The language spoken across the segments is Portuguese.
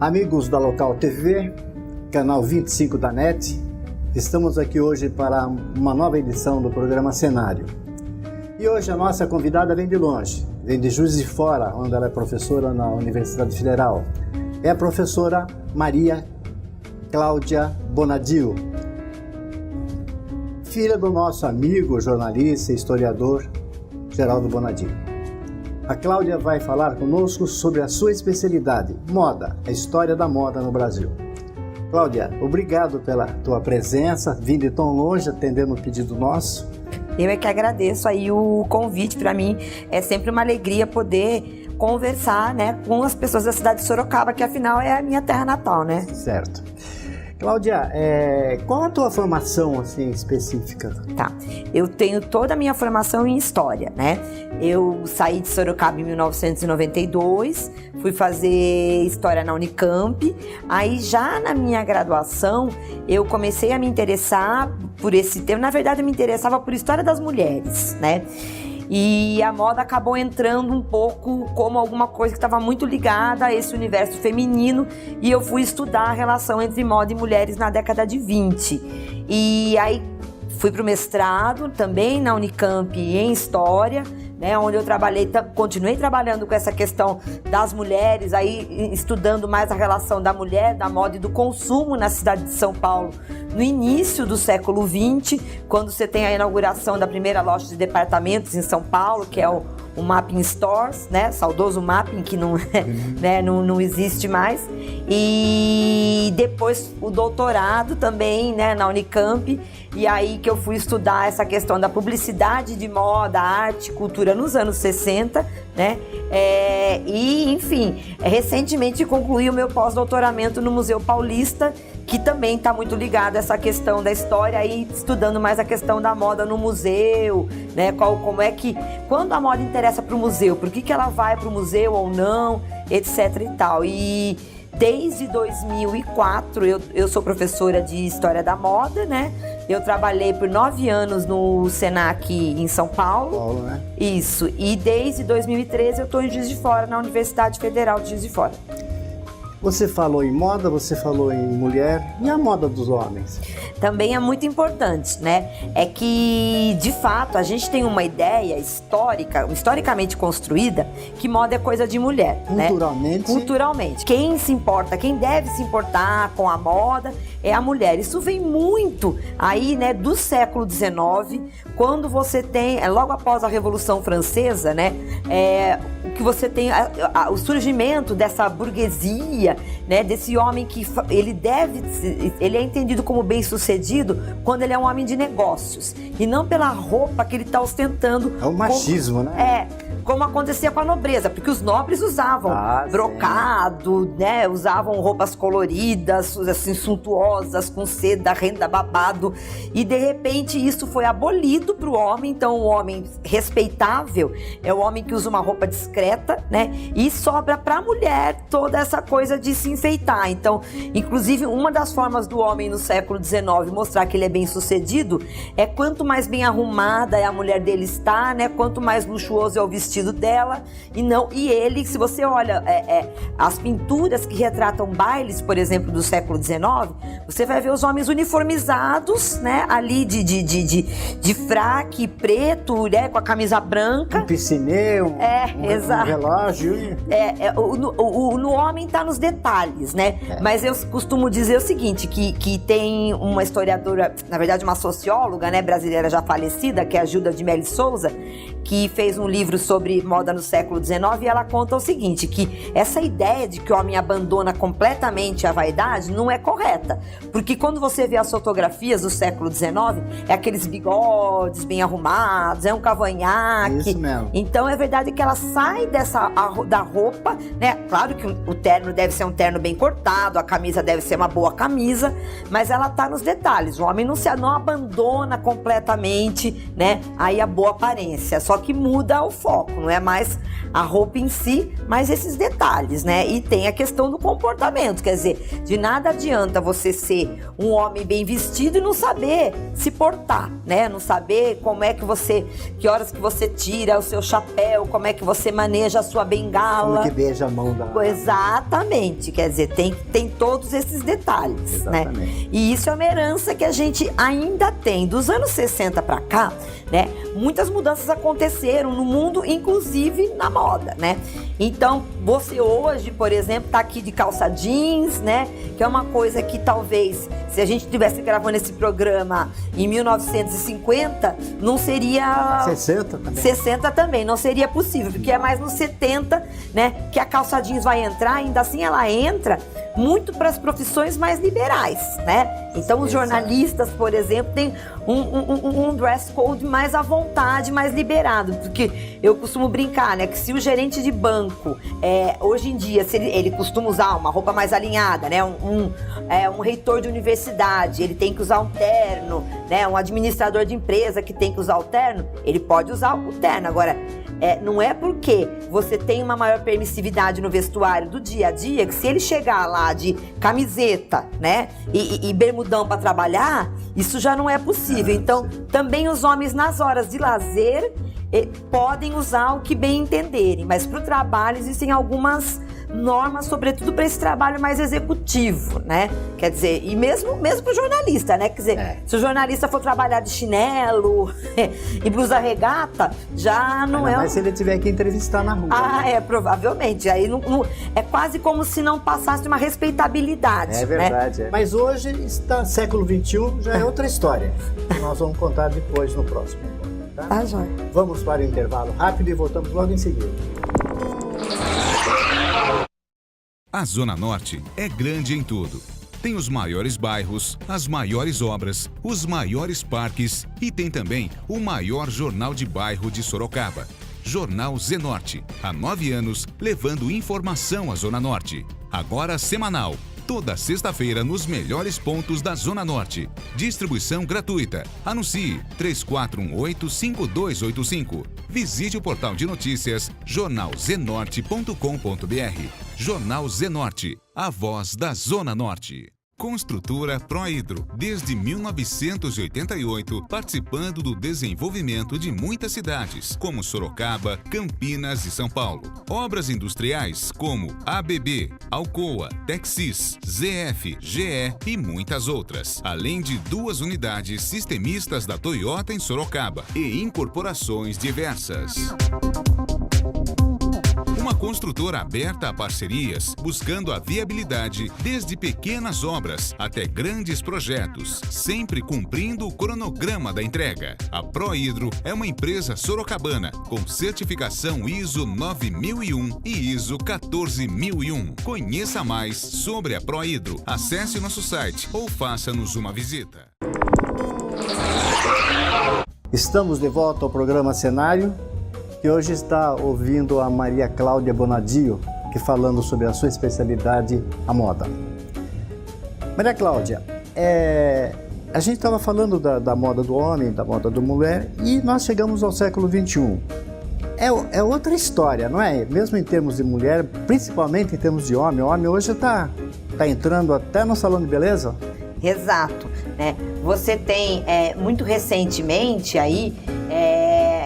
Amigos da Local TV, canal 25 da NET, estamos aqui hoje para uma nova edição do programa Cenário. E hoje a nossa convidada vem de longe, vem de Juiz de Fora, onde ela é professora na Universidade Federal. É a professora Maria Cláudia Bonadio, filha do nosso amigo, jornalista e historiador Geraldo Bonadio. A Cláudia vai falar conosco sobre a sua especialidade, moda, a história da moda no Brasil. Cláudia, obrigado pela tua presença, vindo tão longe, atendendo o pedido nosso. Eu é que agradeço aí o convite. Para mim é sempre uma alegria poder conversar, né, com as pessoas da cidade de Sorocaba, que afinal é a minha terra natal, né? Certo. Cláudia, qual a tua formação assim, específica? Tá, eu tenho toda a minha formação em História, né? Eu saí de Sorocaba em 1992, fui fazer História na Unicamp. Aí já na minha graduação, eu comecei a me interessar por esse tema. Na verdade, eu me interessava por História das Mulheres, né? E a moda acabou entrando um pouco como alguma coisa que estava muito ligada a esse universo feminino, e eu fui estudar a relação entre moda e mulheres na década de 20. E aí fui para o mestrado também na Unicamp em História, né, onde eu continuei trabalhando com essa questão das mulheres, aí estudando mais a relação da mulher, da moda e do consumo na cidade de São Paulo, no início do século XX, quando você tem a inauguração da primeira loja de departamentos em São Paulo, que é o Mapping Stores, né, saudoso Mapping, que não, né, não existe mais. E depois o doutorado também, né, na Unicamp, e aí que eu fui estudar essa questão da publicidade de moda, arte, cultura nos anos 60, né? E, enfim, recentemente concluí o meu pós-doutoramento no Museu Paulista, que também está muito ligado a essa questão da história, aí estudando mais a questão da moda no museu, né? Como é que, quando a moda interessa para o museu, por que ela vai para o museu ou não, etc e tal. E desde 2004 eu sou professora de História da Moda, né? Eu trabalhei por 9 anos no Senac em São Paulo. Né? Isso. E desde 2013 eu estou em Juiz de Fora, na Universidade Federal de Juiz de Fora. Você falou em moda, você falou em mulher, e a moda dos homens? Também é muito importante, né? É que, de fato, a gente tem uma ideia historicamente construída, que moda é coisa de mulher, Culturalmente. Né? Culturalmente. Quem se importa, quem deve se importar com a moda é a mulher. Isso vem muito aí, né, do século XIX, quando você tem, logo após a Revolução Francesa, né, que você tem o surgimento dessa burguesia, né, desse homem que ele é entendido como bem-sucedido quando ele é um homem de negócios e não pela roupa que ele está ostentando. É o machismo, né? Como acontecia com a nobreza, porque os nobres usavam brocado, né, usavam roupas coloridas, assim, suntuosas, com seda, renda, babado, e de repente isso foi abolido para o homem. Então o homem respeitável é o homem que usa uma roupa discreta, né, e sobra para a mulher toda essa coisa de se enfeitar. Então, inclusive, uma das formas do homem no século XIX mostrar que ele é bem sucedido é quanto mais bem arrumada a mulher dele está, né, quanto mais luxuoso é o vestido dela, e ele, se você olha as pinturas que retratam bailes, por exemplo, do século XIX, você vai ver os homens uniformizados, né, ali de fraque preto, né, com a camisa branca, um piscinê, um relógio. No homem tá nos detalhes, né? Mas eu costumo dizer o seguinte, que tem uma historiadora, na verdade uma socióloga, né, brasileira já falecida, que é a Gilda de Mello Souza, que fez um livro sobre moda no século XIX, e ela conta o seguinte, que essa ideia de que o homem abandona completamente a vaidade não é correta, porque quando você vê as fotografias do século XIX, é aqueles bigodes bem arrumados, é um cavanhaque. Isso mesmo. Então é verdade que ela sai da roupa, né? Claro que o terno deve ser um terno bem cortado, a camisa deve ser uma boa camisa, mas ela tá nos detalhes. O homem não abandona completamente, né, aí a boa aparência, só que muda o foco. foco, não é mais a roupa em si, mas esses detalhes, né? E tem a questão do comportamento, quer dizer, de nada adianta você ser um homem bem vestido e não saber se portar, né? Não saber que horas que você tira o seu chapéu, como é que você maneja a sua bengala. Como que beija a mão da... Exatamente, quer dizer, tem todos esses detalhes, exatamente, né? E isso é uma herança que a gente ainda tem. Dos anos 60 para cá, né? Muitas mudanças aconteceram no mundo, inclusive na moda, né? Então, você hoje, por exemplo, tá aqui de calça jeans, né? Que é uma coisa que talvez, se a gente estivesse gravando esse programa em 1950, não seria... 60 também. 60 também, não seria possível, porque é mais nos 70, né? Que a calça jeans vai entrar, ainda assim ela entra muito para as profissões mais liberais, né? Então, os jornalistas, por exemplo, têm um dress code mais à vontade, mais liberado, porque eu costumo brincar, né, que se o gerente de banco, hoje em dia, se ele costuma usar uma roupa mais alinhada, né, um reitor de universidade, ele tem que usar um terno, né, um administrador de empresa que tem que usar o terno, ele pode usar o terno. Agora, não é porque você tem uma maior permissividade no vestuário do dia a dia que se ele chegar lá de camiseta, né, e bermudão para trabalhar, isso já não é possível. Então, também os homens nas horas de lazer podem usar o que bem entenderem, mas para o trabalho existem algumas normas, sobretudo para esse trabalho mais executivo, né? Quer dizer, e mesmo para o jornalista, né? Quer dizer, se o jornalista for trabalhar de chinelo e blusa regata, já não é... Mas se ele tiver que entrevistar na rua. Provavelmente. Aí é quase como se não passasse uma respeitabilidade. É verdade, né? Mas hoje, está século XXI, já é outra história. Nós vamos contar depois no próximo. Tá, joia. Vamos para o intervalo rápido e voltamos logo em seguida. A Zona Norte é grande em tudo. Tem os maiores bairros, as maiores obras, os maiores parques e tem também o maior jornal de bairro de Sorocaba. Jornal Zenorte. Há 9 anos, levando informação à Zona Norte. Agora semanal. Toda sexta-feira nos melhores pontos da Zona Norte. Distribuição gratuita. Anuncie 3418-5285. Visite o portal de notícias jornalzenorte.com.br. Jornal Zenorte, a voz da Zona Norte. Construtora Prohidro, desde 1988, participando do desenvolvimento de muitas cidades, como Sorocaba, Campinas e São Paulo. Obras industriais como ABB, Alcoa, Texis, ZF, GE e muitas outras. Além de 2 unidades sistemistas da Toyota em Sorocaba e incorporações diversas. Uma construtora aberta a parcerias, buscando a viabilidade desde pequenas obras até grandes projetos, sempre cumprindo o cronograma da entrega. A Prohidro é uma empresa sorocabana com certificação ISO 9001 e ISO 14001. Conheça mais sobre a Prohidro. Acesse nosso site ou faça-nos uma visita. Estamos de volta ao programa Cenário. E hoje está ouvindo a Maria Cláudia Bonadio, que falando sobre a sua especialidade, a moda. Maria Cláudia, a gente estava falando da moda do homem, da moda da mulher, e nós chegamos ao século XXI. É outra história, não é? Mesmo em termos de mulher, principalmente em termos de homem. O homem hoje está entrando até no salão de beleza. Exato, né? Você tem, muito recentemente aí,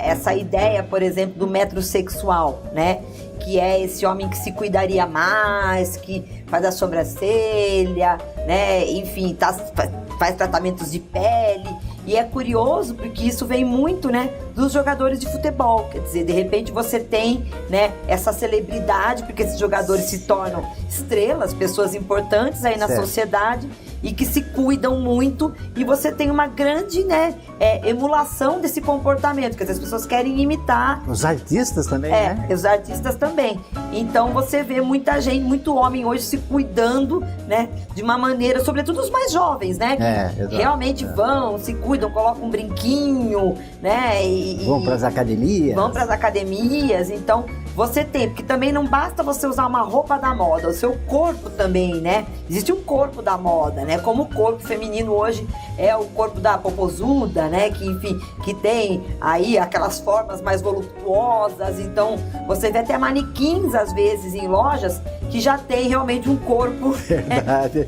essa ideia, por exemplo, do metrosexual, né? Que é esse homem que se cuidaria mais, que faz a sobrancelha, né? Enfim, faz tratamentos de pele. E é curioso porque isso vem muito, né, dos jogadores de futebol. Quer dizer, de repente você tem, né, essa celebridade, porque esses jogadores se tornam estrelas, pessoas importantes aí na sociedade e que se cuidam muito, e você tem uma grande, né, emulação desse comportamento, quer dizer, as pessoas querem imitar. Os artistas também, né? Os artistas também. Então você vê muita gente, muito homem hoje se cuidando, né, de uma maneira, sobretudo os mais jovens, né, que realmente vão, se cuidam, colocam um brinquinho, né, vão para as academias. Vão para as academias, então você tem, porque também não basta você usar uma roupa da moda, o seu corpo também, né? Existe um corpo da moda, né? Como o corpo feminino hoje é o corpo da popozuda, né? Que, enfim, que tem aí aquelas formas mais voluptuosas. Então, você vê até manequins, às vezes, em lojas, que já tem realmente um corpo. Verdade.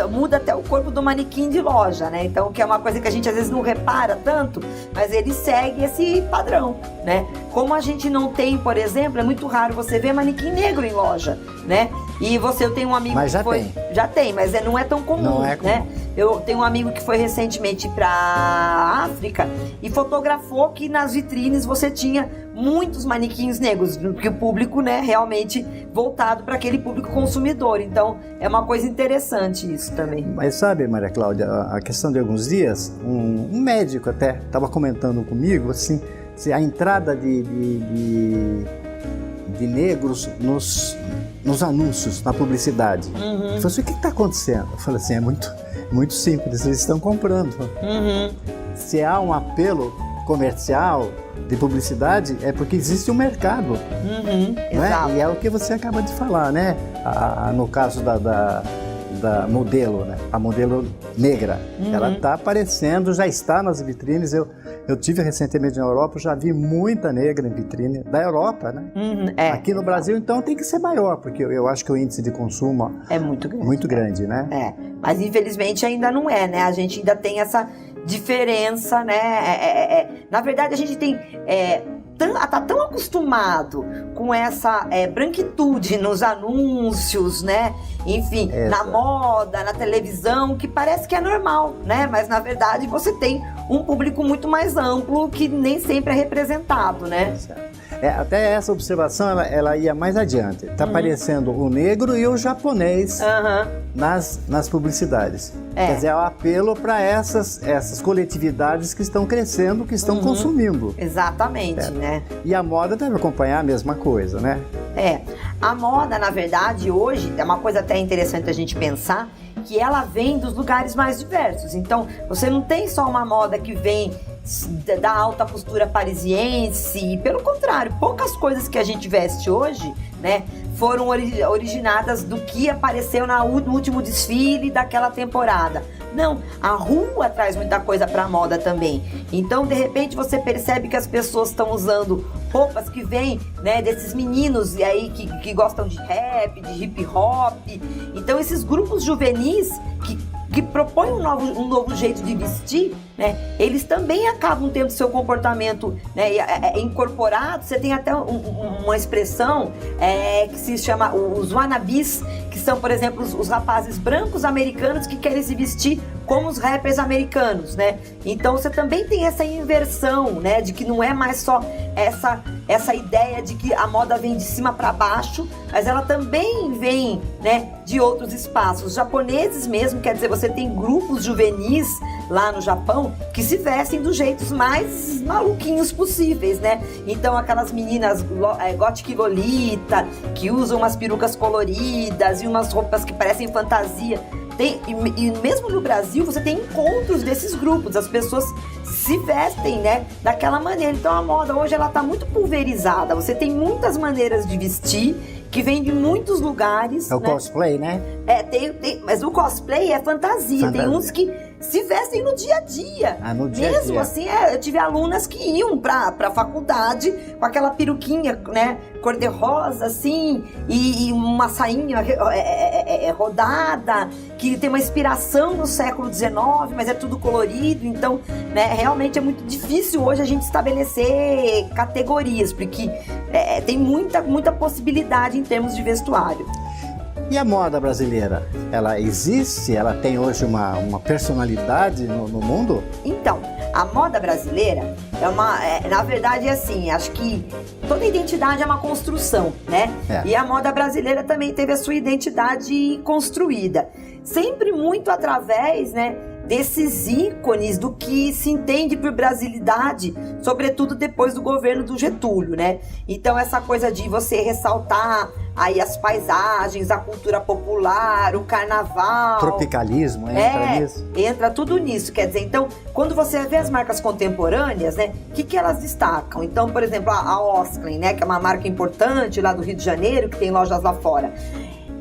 Muda até o corpo do manequim de loja, né? Então, que é uma coisa que a gente às vezes não repara tanto, mas ele segue esse padrão, né? Como a gente não tem, por exemplo, é muito raro você ver manequim negro em loja, né? E eu tenho um amigo mas que foi... Já tem, mas não é tão comum, não é comum, né? Eu tenho um amigo que foi recentemente para África e fotografou que nas vitrines você tinha muitos manequins negros, porque o público, né, realmente voltado para aquele público consumidor. Então, é uma coisa interessante isso também. Mas sabe, Maria Cláudia, a questão de alguns dias, um médico até estava comentando comigo, assim, a entrada de negros nos anúncios, na publicidade. Uhum. Eu falei assim, o que está acontecendo? Eu falei assim, é muito simples, eles estão comprando. Uhum. Se há um apelo comercial de publicidade, é porque existe um mercado. Uhum. Não Exato. é? E é o que você acaba de falar, né? No caso da modelo, né? A modelo negra, ela está aparecendo, já está nas vitrines. Eu tive recentemente na Europa, já vi muita negra em vitrine da Europa, né? Aqui no Brasil, então, tem que ser maior, porque eu acho que o índice de consumo é muito grande. Muito grande, né? Mas infelizmente ainda não é, né? A gente ainda tem essa diferença, né? Na verdade, a gente tem... tá tão acostumado com essa branquitude nos anúncios, né? Enfim, na moda, na televisão, que parece que é normal, né? Mas na verdade você tem um público muito mais amplo que nem sempre é representado, né? Até essa observação, ela ia mais adiante. Está aparecendo o negro e o japonês nas publicidades. Quer dizer, é o apelo para essas coletividades que estão crescendo, que estão consumindo. Exatamente, né? E a moda deve acompanhar a mesma coisa, né? A moda, na verdade, hoje, é uma coisa até interessante a gente pensar, que ela vem dos lugares mais diversos. Então, você não tem só uma moda que vem da alta costura parisiense, pelo contrário, poucas coisas que a gente veste hoje, né, foram originadas do que apareceu no último desfile daquela temporada. Não, a rua traz muita coisa pra moda também. Então, de repente, você percebe que as pessoas estão usando roupas que vêm, né, desses meninos aí que gostam de rap, de hip hop. Então, esses grupos juvenis que propõem um novo jeito de vestir, né, eles também acabam tendo seu comportamento, né, incorporado. Você tem até uma expressão que se chama os wannabes, que são, por exemplo, os rapazes brancos americanos que querem se vestir como os rappers americanos, né? Então você também tem essa inversão, né, de que não é mais só essa ideia de que a moda vem de cima para baixo, mas ela também vem, né, de outros espaços. Os japoneses mesmo, quer dizer, você tem grupos juvenis lá no Japão que se vestem dos jeitos mais maluquinhos possíveis, né? Então aquelas meninas gothic lolita, que usam umas perucas coloridas e umas roupas que parecem fantasia. E mesmo no Brasil você tem encontros desses grupos, as pessoas se vestem, né, daquela maneira. Então a moda hoje ela tá muito pulverizada, você tem muitas maneiras de vestir que vem de muitos lugares. É o cosplay, né? Mas o cosplay é fantasia. Tem uns que se vestem no dia a dia. No dia a dia. Mesmo assim, eu tive alunas que iam pra faculdade com aquela peruquinha, né, cor-de-rosa, assim, e uma sainha rodada, que tem uma inspiração no século XIX, mas é tudo colorido. Então, né, realmente é muito difícil hoje a gente estabelecer categorias, porque tem muita possibilidade em termos de vestuário. E a moda brasileira? Ela existe? Ela tem hoje uma personalidade no mundo? Então, a moda brasileira na verdade, é assim, acho que toda identidade é uma construção, né? E a moda brasileira também teve a sua identidade construída. Sempre muito através, né, desses ícones do que se entende por brasilidade, sobretudo depois do governo do Getúlio, né? Então essa coisa de você ressaltar aí as paisagens, a cultura popular, o carnaval. Tropicalismo, entra nisso? Entra tudo nisso, quer dizer, então, quando você vê as marcas contemporâneas, né, o que elas destacam? Então, por exemplo, a Osklen, né, que é uma marca importante lá do Rio de Janeiro, que tem lojas lá fora.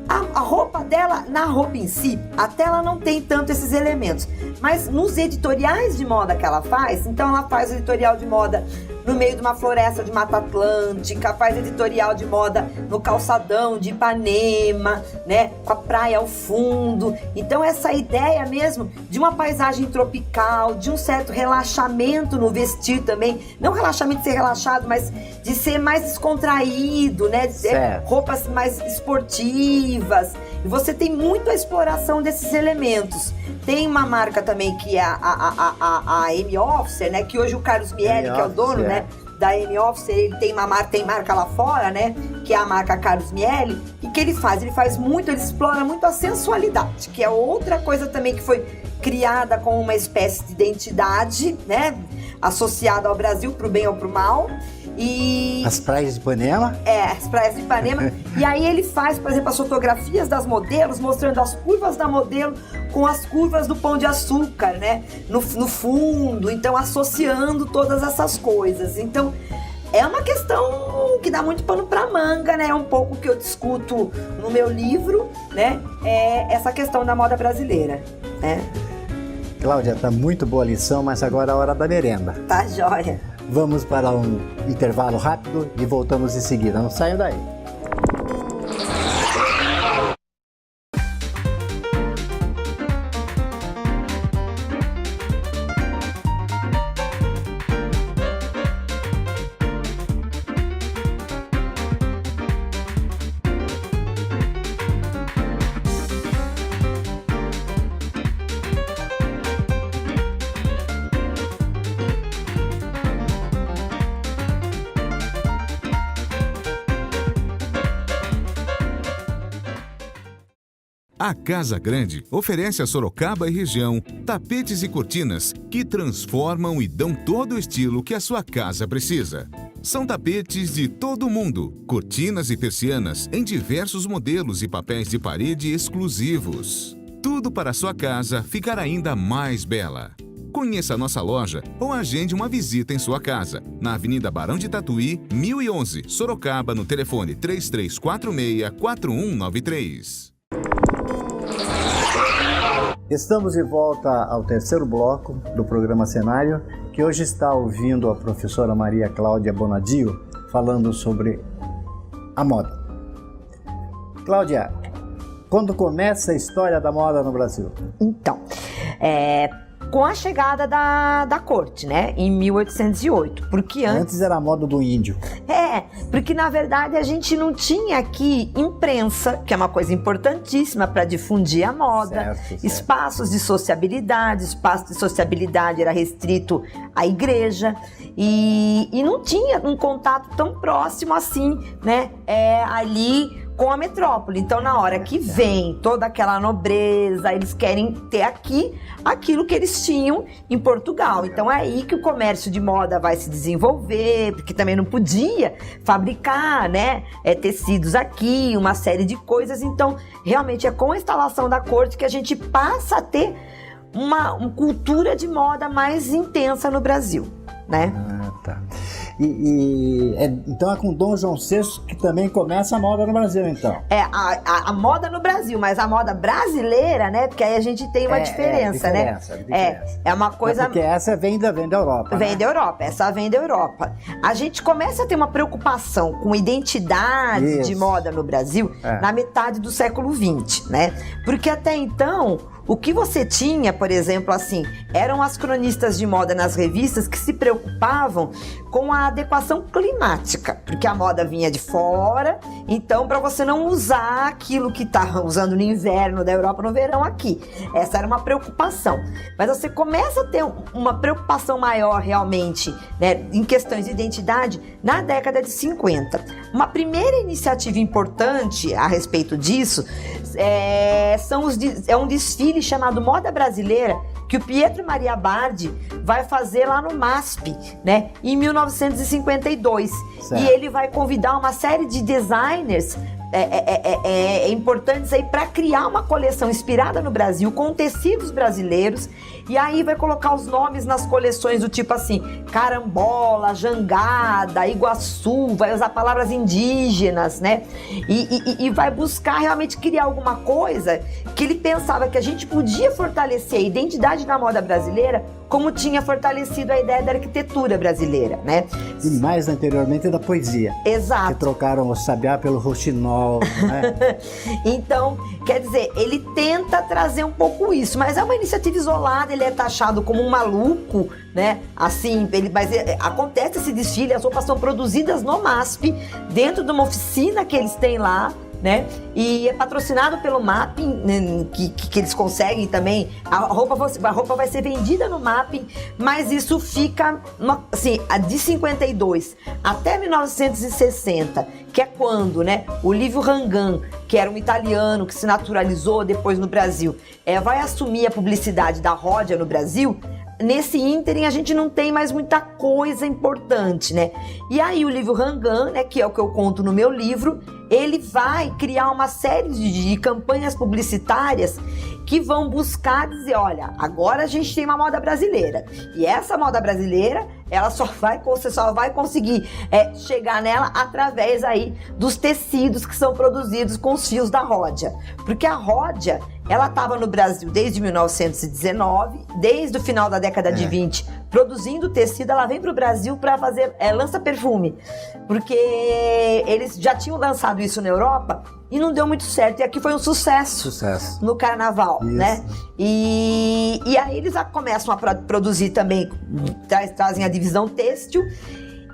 A roupa dela, na roupa em si, até ela não tem tanto esses elementos. Mas nos editoriais de moda que ela faz, então ela faz editorial de moda no meio de uma floresta de Mata Atlântica, faz editorial de moda no calçadão de Ipanema, né, com a praia ao fundo. Então essa ideia mesmo de uma paisagem tropical, de um certo relaxamento no vestir também, não relaxamento de ser relaxado, mas de ser mais descontraído, né, de ter roupas mais esportivas. E você tem muito a exploração desses elementos. Tem uma marca também que é a M Officer, né? Que hoje o Carlos Miele, que é o dono, né, da M Officer, ele tem marca lá fora, né? Que é a marca Carlos Miele. E que ele faz? Ele explora muito a sensualidade, que é outra coisa também que foi criada como uma espécie de identidade, né? Associada ao Brasil, pro bem ou pro mal. E as praias de Ipanema? As praias de Ipanema. E aí ele faz, por exemplo, as fotografias das modelos, mostrando as curvas da modelo com as curvas do Pão de Açúcar, né? No fundo, então associando todas essas coisas. Então, é uma questão que dá muito pano pra manga, né? É um pouco que eu discuto no meu livro, né? É essa questão da moda brasileira, né? Cláudia, tá muito boa a lição, mas agora é a hora da merenda. Tá jóia. Vamos para um intervalo rápido e voltamos em seguida. Não saiam daí. A Casa Grande oferece a Sorocaba e região tapetes e cortinas que transformam e dão todo o estilo que a sua casa precisa. São tapetes de todo o mundo, cortinas e persianas em diversos modelos e papéis de parede exclusivos. Tudo para a sua casa ficar ainda mais bela. Conheça a nossa loja ou agende uma visita em sua casa, na Avenida Barão de Tatuí, 1011, Sorocaba, no telefone 3346-4193. Estamos de volta ao terceiro bloco do programa Cenário, que hoje está ouvindo a professora Maria Cláudia Bonadio falando sobre a moda. Cláudia, quando começa a história da moda no Brasil? Então, com a chegada da corte, né, em 1808, porque antes era a moda do índio. Porque na verdade a gente não tinha aqui imprensa, que é uma coisa importantíssima para difundir a moda, certo. Espaços de sociabilidade, espaço de sociabilidade era restrito à igreja e não tinha um contato tão próximo assim, né, ali com a metrópole. Então, na hora que vem toda aquela nobreza, eles querem ter aqui aquilo que eles tinham em Portugal. Então, é aí que o comércio de moda vai se desenvolver, porque também não podia fabricar, né, tecidos aqui, uma série de coisas. Então, realmente é com a instalação da corte que a gente passa a ter uma cultura de moda mais intensa no Brasil, né? Tá. Então é com Dom João VI que também começa a moda no Brasil, então. A moda no Brasil, mas a moda brasileira, né? Porque aí a gente tem uma diferença, né? É uma coisa... Porque essa vem da Europa. Vem da Europa, essa vem da Europa. A gente começa a ter uma preocupação com identidade de moda no Brasil na metade do século XX, né? Porque até então... O que você tinha, por exemplo, assim, eram as cronistas de moda nas revistas que se preocupavam com a adequação climática, porque a moda vinha de fora, então para você não usar aquilo que tá usando no inverno da Europa no verão aqui. Essa era uma preocupação. Mas você começa a ter uma preocupação maior realmente, né, em questões de identidade na década de 50. Uma primeira iniciativa importante a respeito disso é um desfile chamado Moda Brasileira, que o Pietro Maria Bardi vai fazer lá no MASP, né, em 1952. Certo. E ele vai convidar uma série de designers é importante isso aí para criar uma coleção inspirada no Brasil, com tecidos brasileiros, e aí vai colocar os nomes nas coleções do tipo assim, carambola, jangada, Iguaçu, vai usar palavras indígenas, né? E vai buscar realmente criar alguma coisa que ele pensava que a gente podia fortalecer a identidade da moda brasileira, como tinha fortalecido a ideia da arquitetura brasileira, né? E mais anteriormente da poesia. Exato. Que trocaram o sabiá pelo rouxinol, né? Então, quer dizer, ele tenta trazer um pouco isso, mas é uma iniciativa isolada, ele é taxado como um maluco, né? Assim, acontece esse desfile, as roupas são produzidas no MASP, dentro de uma oficina que eles têm lá, né? E é patrocinado pelo Mapping, né? que eles conseguem também. A roupa vai ser vendida no Mapping, mas isso fica assim, de 52 até 1960, que é quando, né, o Livio Rangan, que era um italiano que se naturalizou depois no Brasil, vai assumir a publicidade da Rodia no Brasil. Nesse ínterim a gente não tem mais muita coisa importante, né? E aí o Livio Rangan, né, que é o que eu conto no meu livro, ele vai criar uma série de campanhas publicitárias que vão buscar dizer, olha, agora a gente tem uma moda brasileira. E essa moda brasileira, você só vai conseguir chegar nela através aí dos tecidos que são produzidos com os fios da Rodia. Porque a Rodia, ela estava no Brasil desde 1919, desde o final da década de 20, produzindo tecido. Ela vem para o Brasil para fazer lança-perfume, porque eles já tinham lançado isso na Europa e não deu muito certo. E aqui foi um sucesso. No carnaval, isso, né? E aí eles começam a produzir também, trazem a divisão têxtil.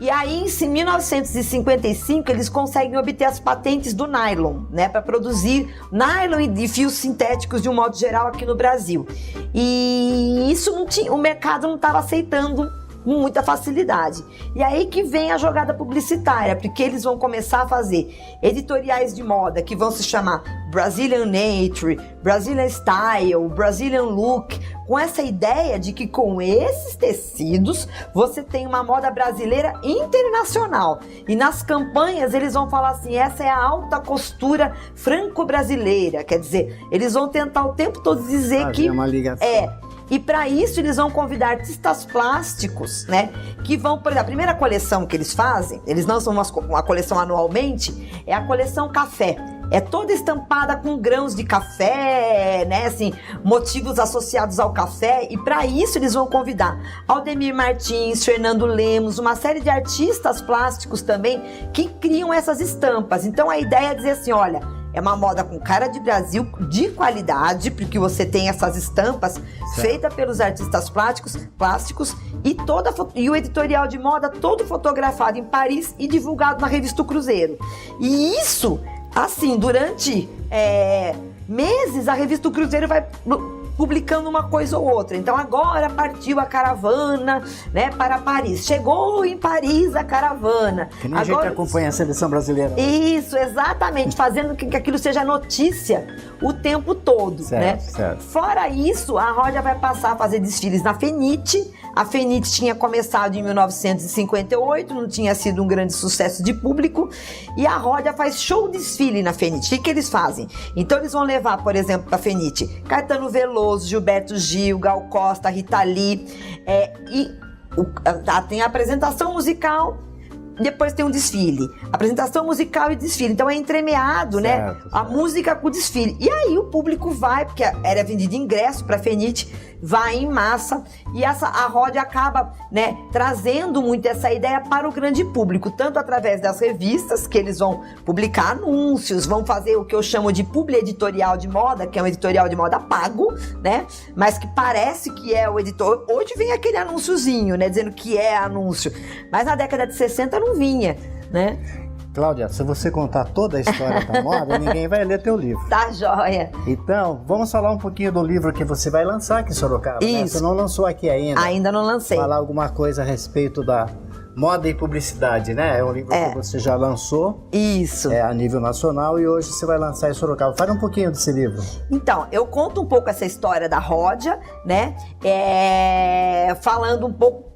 E aí, em 1955, eles conseguem obter as patentes do nylon, né, para produzir nylon e fios sintéticos de um modo geral aqui no Brasil. E isso o mercado não estava aceitando com muita facilidade. E aí que vem a jogada publicitária, porque eles vão começar a fazer editoriais de moda que vão se chamar Brazilian Nature, Brazilian Style, Brazilian Look, com essa ideia de que com esses tecidos você tem uma moda brasileira internacional. E nas campanhas eles vão falar assim, essa é a alta costura franco-brasileira, quer dizer, eles vão tentar o tempo todo dizer que uma ligação. E para isso eles vão convidar artistas plásticos, né? Que vão, por exemplo, a primeira coleção que eles fazem, eles lançam uma coleção anualmente, é a coleção café. É toda estampada com grãos de café, né? Assim, motivos associados ao café. E para isso eles vão convidar Aldemir Martins, Fernando Lemos, uma série de artistas plásticos também que criam essas estampas. Então a ideia é dizer assim, olha, é uma moda com cara de Brasil, de qualidade, porque você tem essas estampas feitas pelos artistas plásticos e o editorial de moda todo fotografado em Paris e divulgado na revista O Cruzeiro. E isso, assim, durante meses, a revista O Cruzeiro vai publicando uma coisa ou outra. Então agora partiu a caravana, né, para Paris. Chegou em Paris a caravana. Que nem a gente acompanha a seleção brasileira. Isso, exatamente, fazendo que aquilo seja notícia o tempo todo, né? Certo. Fora isso, a Rodia vai passar a fazer desfiles na Fenite. A Fenite tinha começado em 1958, não tinha sido um grande sucesso de público, e a Rodia faz show desfile na Fenite. O que eles fazem? Então eles vão levar, por exemplo, para a Fenite, Caetano Veloso, Gilberto Gil, Gal Costa, Rita Lee, tem a apresentação musical, depois tem um desfile. Apresentação musical e desfile. Então é entremeado, né? A música com o desfile. E aí o público vai, porque era vendido ingresso para a Fenite, vai em massa. E a Rodia acaba, né, trazendo muito essa ideia para o grande público, tanto através das revistas, que eles vão publicar anúncios, vão fazer o que eu chamo de publi editorial de moda, que é um editorial de moda pago, né? Mas que parece que é o editor. Hoje vem aquele anúnciozinho, né, dizendo que é anúncio. Mas na década de 60 não vinha, né? Cláudia, se você contar toda a história da moda, ninguém vai ler teu livro. Tá joia. Então, vamos falar um pouquinho do livro que você vai lançar aqui em Sorocaba. Isso. Né? Você não lançou aqui ainda. Ainda não lancei. Falar alguma coisa a respeito da moda e publicidade, né? É um livro que você já lançou. Isso. A nível nacional, e hoje você vai lançar em Sorocaba. Fala um pouquinho desse livro. Então, eu conto um pouco essa história da Rodia, né? Falando um pouco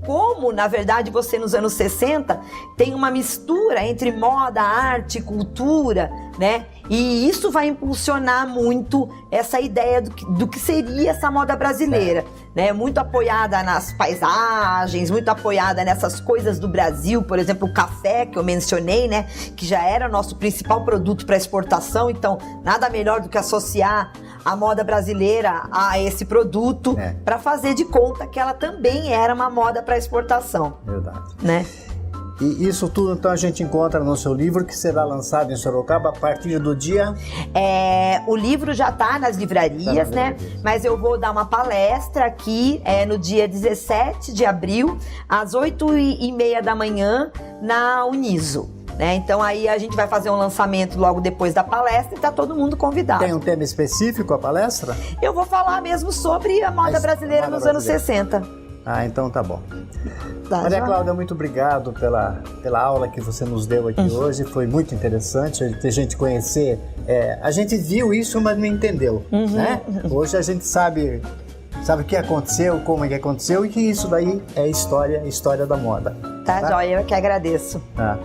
como, na verdade, você nos anos 60 tem uma mistura entre moda, arte, cultura, né? E isso vai impulsionar muito essa ideia do que seria essa moda brasileira, né? Muito apoiada nas paisagens, muito apoiada nessas coisas do Brasil, por exemplo, o café que eu mencionei, né? Que já era nosso principal produto para exportação, então nada melhor do que associar a moda brasileira a esse produto para fazer de conta que ela também era uma moda para exportação. Verdade. Né? E isso tudo, então, a gente encontra no seu livro, que será lançado em Sorocaba a partir do dia... O livro já está nas livrarias, né? Mas eu vou dar uma palestra aqui no dia 17 de abril, às 8h30 da manhã, na Uniso. Né? Então aí a gente vai fazer um lançamento logo depois da palestra e está todo mundo convidado. Tem um tema específico a palestra? Eu vou falar mesmo sobre a moda brasileira nos anos 60. Ah, então tá bom. Tá, Maria Cláudia, muito obrigado pela aula que você nos deu aqui hoje. Foi muito interessante a gente conhecer. A gente viu isso, mas não entendeu. Né? Hoje a gente sabe o que aconteceu, como é que aconteceu e que isso daí é história da moda. Tá, joia, eu que agradeço. Tá.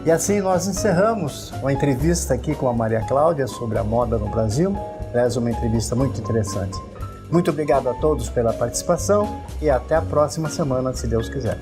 E assim nós encerramos uma entrevista aqui com a Maria Cláudia sobre a moda no Brasil. Aliás, uma entrevista muito interessante. Muito obrigado a todos pela participação e até a próxima semana, se Deus quiser.